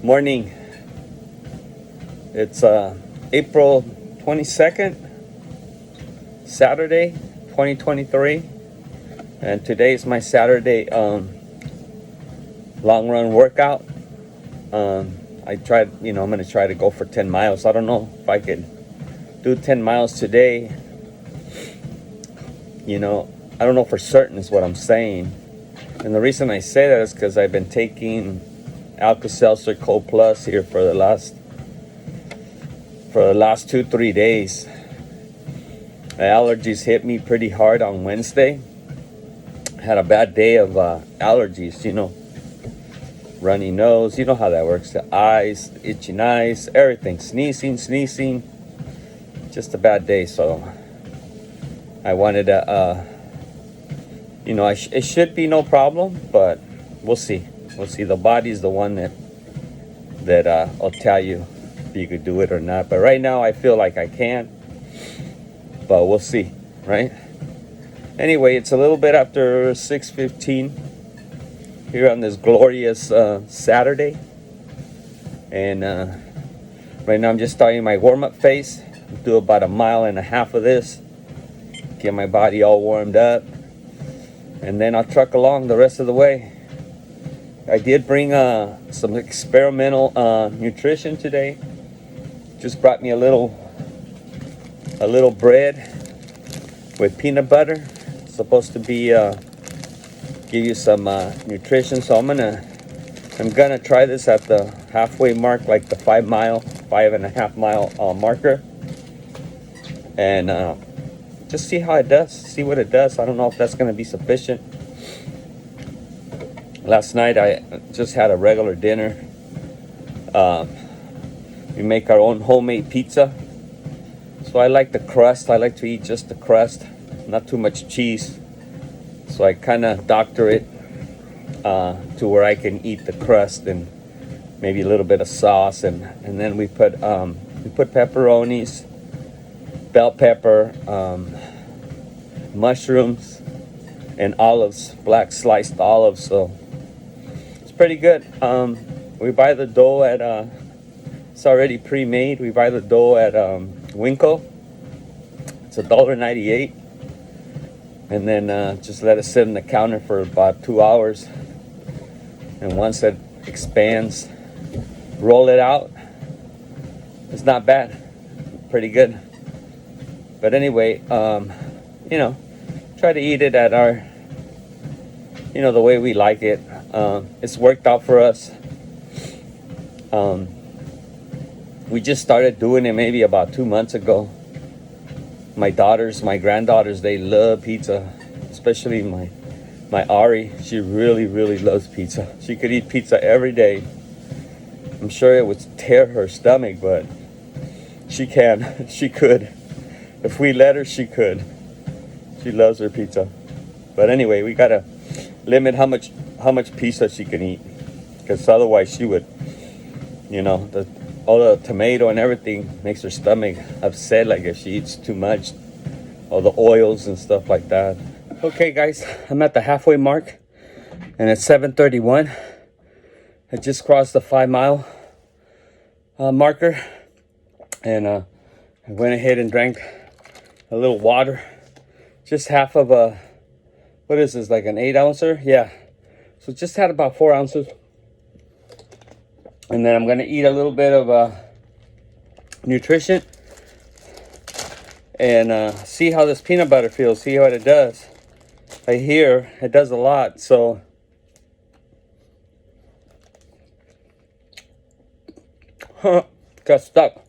Morning. It's April 22nd, Saturday, 2023. And today is my Saturday long run workout. I'm going to try to go for 10 miles. I don't know if I can do 10 miles today. I don't know for certain is what I'm saying. And the reason I say that is because I've been taking Alka-Seltzer Cold Plus here for the last 2-3 days. The allergies hit me pretty hard on Wednesday. I had a bad day of allergies, runny nose, you know how that works. The eyes, itching eyes, everything, sneezing, just a bad day. So I wanted to, it should be no problem, but we'll see. The body's the one that will tell you if you could do it or not. But right now I feel like I can, but we'll see, right? Anyway, it's a little bit after 6:15 here on this glorious Saturday. And right now I'm just starting my warm-up phase. Do about 1.5 miles of this. Get my body all warmed up. And then I'll truck along the rest of the way. I did bring some experimental nutrition today. Just brought me a little bread with peanut butter. It's supposed to be give you some nutrition. So I'm gonna try this at the halfway mark, like the 5.5 mile marker, and just see how it does. See what it does. I don't know if that's gonna be sufficient. Last night I just had a regular dinner. We make our own homemade pizza. So I like the crust. I like to eat just the crust, not too much cheese. So I kind of doctor it to where I can eat the crust and maybe a little bit of sauce, and then we put pepperonis, bell pepper, mushrooms, and olives, black sliced olives. So pretty good. We buy the dough at it's already pre-made. We buy the dough at Winco. It's $1.98, and then just let it sit on the counter for about 2 hours, and once it expands, roll it out. It's not bad, pretty good. But anyway, try to eat it at our the way we like it. It's worked out for us. We just started doing it maybe about 2 months ago. My granddaughters, they love pizza, especially my Ari. She really, really loves pizza. She could eat pizza every day. I'm sure it would tear her stomach, but she can. She could. If we let her, she could. She loves her pizza. But anyway, we gotta limit how much pizza she can eat, because otherwise she would, all the tomato and everything makes her stomach upset, like if she eats too much, all the oils and stuff like that. Okay guys, I'm at the halfway mark and it's 7:31. I just crossed the 5 mile marker, and I went ahead and drank a little water, just half of a, what is this, like an 8-ouncer? Yeah. So just had about 4 ounces. And then I'm going to eat a little bit of nutrition and see how this peanut butter feels, see what it does. I hear it does a lot, so got stuck.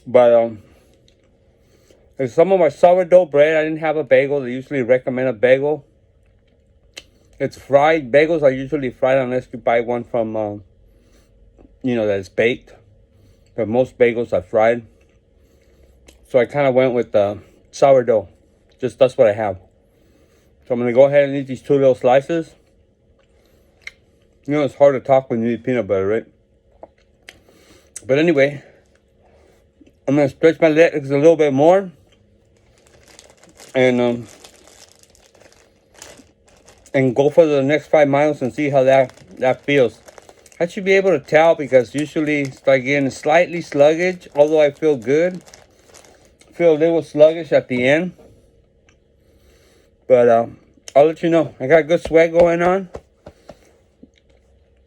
But there's some of my sourdough bread. I didn't have a bagel. They usually recommend a bagel. It's fried. Bagels are usually fried unless you buy one from, that is baked. But most bagels are fried. So I kind of went with sourdough. Just that's what I have. So I'm going to go ahead and eat these 2 little slices. It's hard to talk when you eat peanut butter, right? But anyway, I'm going to stretch my legs a little bit more. And go for the next 5 miles and see how that feels. I should be able to tell because usually it's like getting slightly sluggish, although I feel good. I feel a little sluggish at the end. But I'll let you know. I got good sweat going on.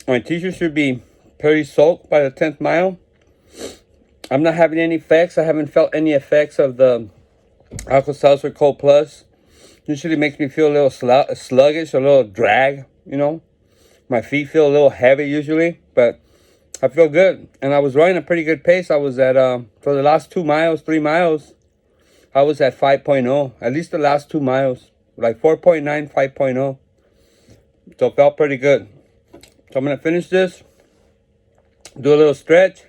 My t-shirt should be pretty soaked by the 10th mile. I'm not having any effects. I haven't felt any effects of the Alka-Seltzer Cold Plus. Usually makes me feel a little sluggish, a little drag, you know. My feet feel a little heavy usually, but I feel good. And I was running a pretty good pace. I was at, for the last 2 miles, 3 miles, I was at 5.0. At least the last 2 miles. Like 4.9, 5.0. So it felt pretty good. So I'm going to finish this, do a little stretch,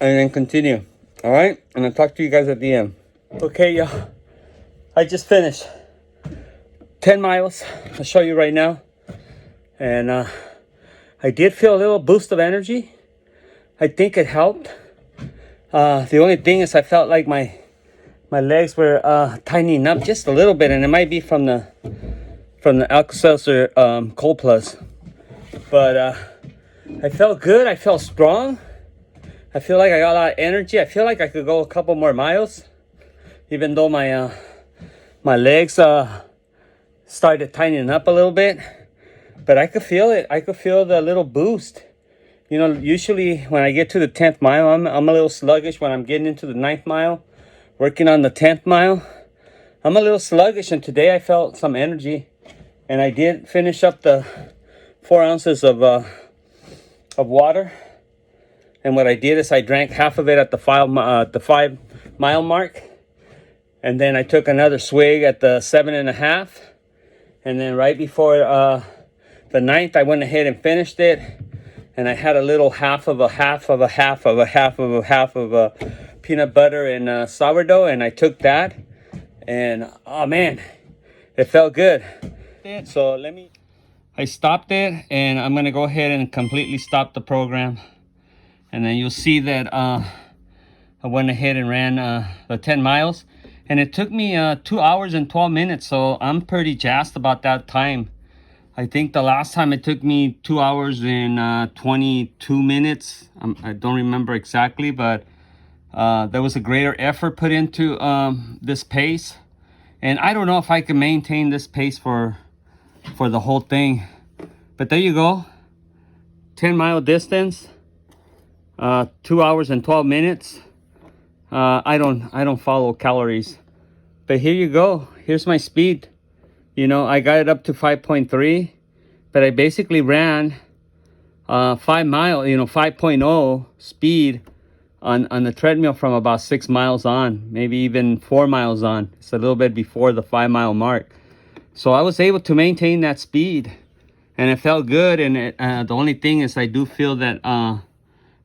and then continue. All right? And I'll talk to you guys at the end. Okay, y'all. I just finished 10 miles. I'll show you right now. And I did feel a little boost of energy. I think it helped. The only thing is I felt like my legs were tightening up just a little bit. And it might be from the Alka-Seltzer Cold Plus. But I felt good. I felt strong. I feel like I got a lot of energy. I feel like I could go a couple more miles. Even though my legs started tightening up a little bit. But I could feel it. I could feel the little boost. You know, usually when I get to the 10th mile, I'm a little sluggish. When I'm getting into the 9th mile, working on the 10th mile, I'm a little sluggish. And today I felt some energy. And I did finish up the 4 ounces of water. And what I did is I drank half of it at the 5 mile mark. And then I took another swig at the 7.5. And then right before the 9th, I went ahead and finished it. And I had a little half of a peanut butter and sourdough. And I took that. And oh man, it felt good. So I stopped it. And I'm going to go ahead and completely stop the program. And then you'll see that I went ahead and ran the 10 miles. And it took me 2 hours and 12 minutes. So I'm pretty jazzed about that time. I think the last time it took me 2 hours and 22 minutes. I don't remember exactly, but there was a greater effort put into this pace. And I don't know if I can maintain this pace for the whole thing. But there you go. 10-mile distance. 2 hours and 12 minutes. I don't follow calories, but here you go. Here's my speed. You know, I got it up to 5.3, but I basically ran 5 mile, 5.0 speed on the treadmill from about 6 miles on, maybe even 4 miles on. It's a little bit before the 5 mile mark. So I was able to maintain that speed, and it felt good. And the only thing is I do feel that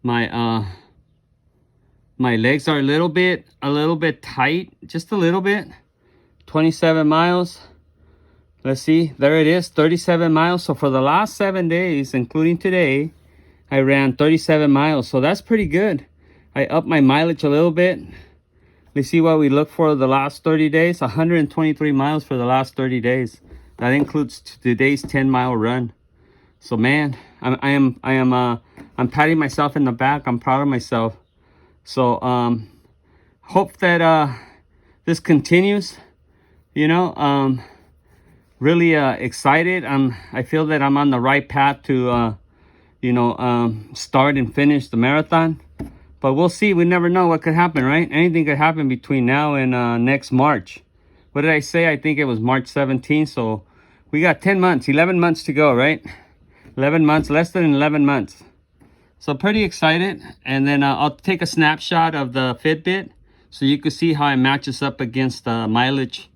my legs are a little bit tight, just a little bit. 27 miles. Let's see, there it is, 37 miles. So for the last 7 days, including today, I ran 37 miles. So that's pretty good. I upped my mileage a little bit. Let's see what we look for the last 30 days. 123 miles for the last 30 days. That includes today's 10-mile run. So man, I'm patting myself in the back. I'm proud of myself. So hope that this continues. Really excited. I feel that I'm on the right path to start and finish the marathon. But we'll see. We never know what could happen, right? Anything could happen between now and next March. What did I say? I think it was March 17th. So we got 10 months, 11 months to go, right? 11 months, less than 11 months. So pretty excited. And then I'll take a snapshot of the Fitbit so you can see how it matches up against the mileage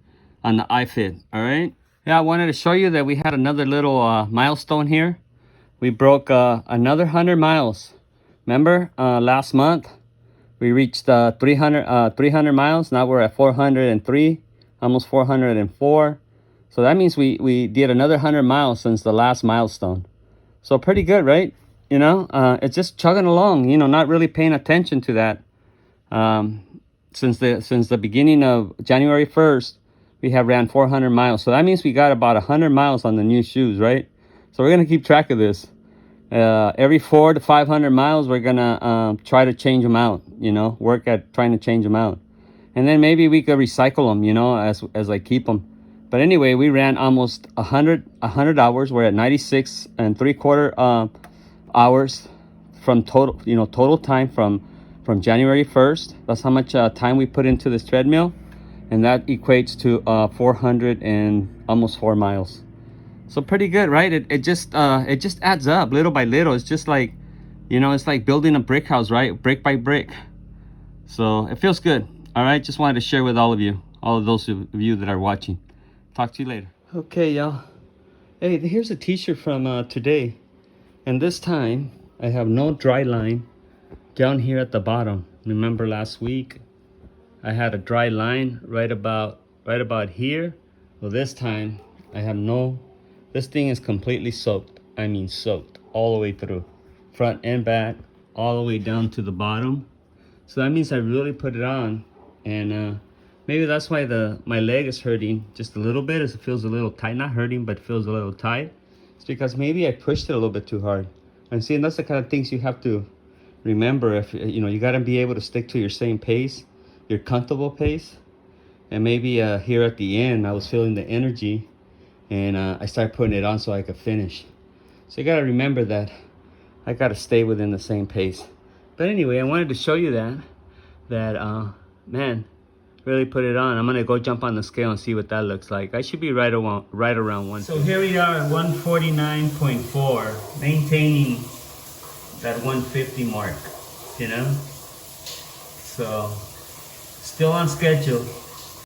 on the iFit. All right. Yeah, I wanted to show you that we had another little milestone here. We broke another 100 miles. Remember last month we reached 300 miles. Now we're at 403, almost 404. So that means we did another 100 miles since the last milestone. So pretty good, right? It's just chugging along, not really paying attention to that. Since the beginning of January 1st, we have ran 400 miles. So that means we got about 100 miles on the new shoes, right? So we're going to keep track of this. Every 400 to 500 miles, we're gonna try to change them out. Work at trying to change them out, and then maybe we could recycle them. As I keep them. But anyway, we ran almost 100 hours. We're at 96 and 3/4 hours from total time from January 1st. That's how much time we put into this treadmill, and that equates to 400 and almost 4 miles. So pretty good, right? It just adds up little by little. It's just like, it's like building a brick house, right? Brick by brick. So it feels good. All right, just wanted to share with all of those of you that are watching. Talk to you later. Okay, y'all. Hey, here's a t-shirt from today. And this time, I have no dry line down here at the bottom. Remember last week, I had a dry line right about here. Well, this time, I have no... This thing is completely soaked. I mean soaked all the way through. Front and back, all the way down to the bottom. So that means I really put it on. And maybe that's why my leg is hurting just a little bit, as it feels a little tight. Not hurting, but feels a little tight. It's because maybe I pushed it a little bit too hard. And see, and that's the kind of things you have to remember. If you got to be able to stick to your same pace, your comfortable pace. And maybe here at the end, I was feeling the energy, and I started putting it on so I could finish. So you got to remember that I got to stay within the same pace. But anyway, I wanted to show you that man, really put it on. I'm gonna go jump on the scale and see what that looks like. I should be right around 1. So here we are at 149.4, maintaining that 150 mark. So still on schedule.